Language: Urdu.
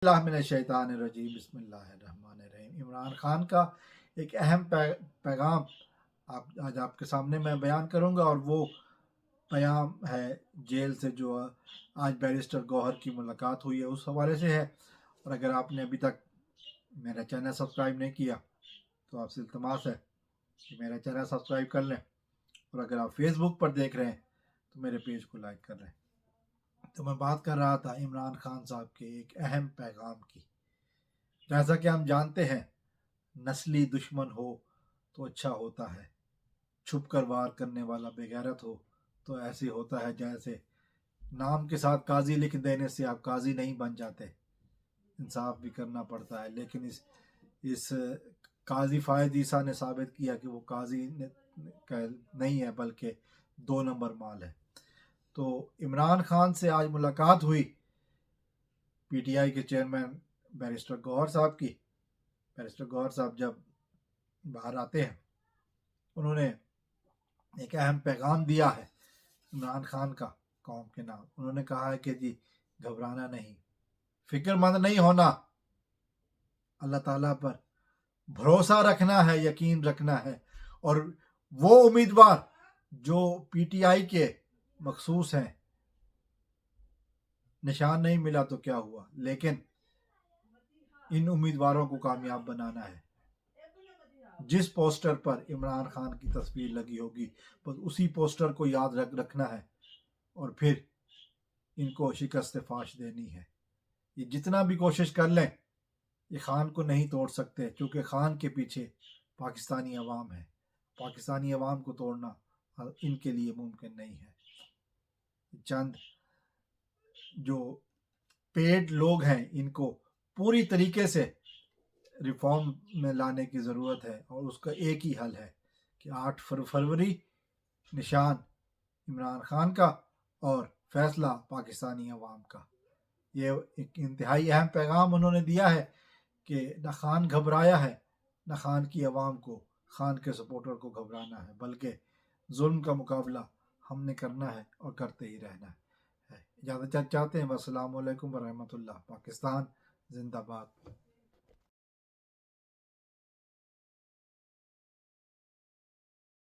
اللہ من الشیطان الرجیم بسم اللہ الرحمن الرحیم۔ عمران خان کا ایک اہم پیغام آج آپ کے سامنے میں بیان کروں گا، اور وہ پیام ہے جیل سے جو آج بیرسٹر گوہر کی ملاقات ہوئی ہے اس حوالے سے ہے۔ اور اگر آپ نے ابھی تک میرا چینل سبسکرائب نہیں کیا تو آپ سے التماس ہے کہ میرا چینل سبسکرائب کر لیں، اور اگر آپ فیس بک پر دیکھ رہے ہیں تو میرے پیج کو لائک کر لیں۔ تو میں بات کر رہا تھا عمران خان صاحب کے ایک اہم پیغام کی۔ جیسا کہ ہم جانتے ہیں، نسلی دشمن ہو تو اچھا ہوتا ہے، چھپ کر وار کرنے والا بے غیرت ہو تو ایسے ہوتا ہے جیسے نام کے ساتھ قاضی لکھ دینے سے آپ قاضی نہیں بن جاتے، انصاف بھی کرنا پڑتا ہے۔ لیکن اس قاضی فائد عیسیٰ نے ثابت کیا کہ وہ قاضی نہیں ہے بلکہ 2 نمبر مال ہے۔ تو عمران خان سے آج ملاقات ہوئی پی ٹی آئی کے چیئرمین بیرسٹر گوہر صاحب کی۔ بیرسٹر گوہر صاحب جب باہر آتے ہیں، انہوں نے ایک اہم پیغام دیا ہے عمران خان کا قوم کے نام۔ انہوں نے کہا ہے کہ جی گھبرانا نہیں، فکر مند نہیں ہونا، اللہ تعالیٰ پر بھروسہ رکھنا ہے، یقین رکھنا ہے، اور وہ امیدوار جو پی ٹی آئی کے مخصوص ہیں، نشان نہیں ملا تو کیا ہوا، لیکن ان امیدواروں کو کامیاب بنانا ہے۔ جس پوسٹر پر عمران خان کی تصویر لگی ہوگی بس اسی پوسٹر کو یاد رکھنا ہے، اور پھر ان کو شکست فاش دینی ہے۔ یہ جتنا بھی کوشش کر لیں یہ خان کو نہیں توڑ سکتے، کیونکہ خان کے پیچھے پاکستانی عوام ہے۔ پاکستانی عوام کو توڑنا ان کے لیے ممکن نہیں ہے۔ چند جو پیڈ لوگ ہیں ان کو پوری طریقے سے ریفارم میں لانے کی ضرورت ہے، اور اس کا ایک ہی حل ہے کہ 8 فروری نشان عمران خان کا اور فیصلہ پاکستانی عوام کا۔ یہ ایک انتہائی اہم پیغام انہوں نے دیا ہے کہ نہ خان گھبرایا ہے، نہ خان کی عوام کو، خان کے سپورٹر کو گھبرانا ہے، بلکہ ظلم کا مقابلہ ہم نے کرنا ہے اور کرتے ہی رہنا ہے۔ اجازت چاہتے ہیں۔ السلام علیکم ورحمۃ اللہ۔ پاکستان زندہ باد۔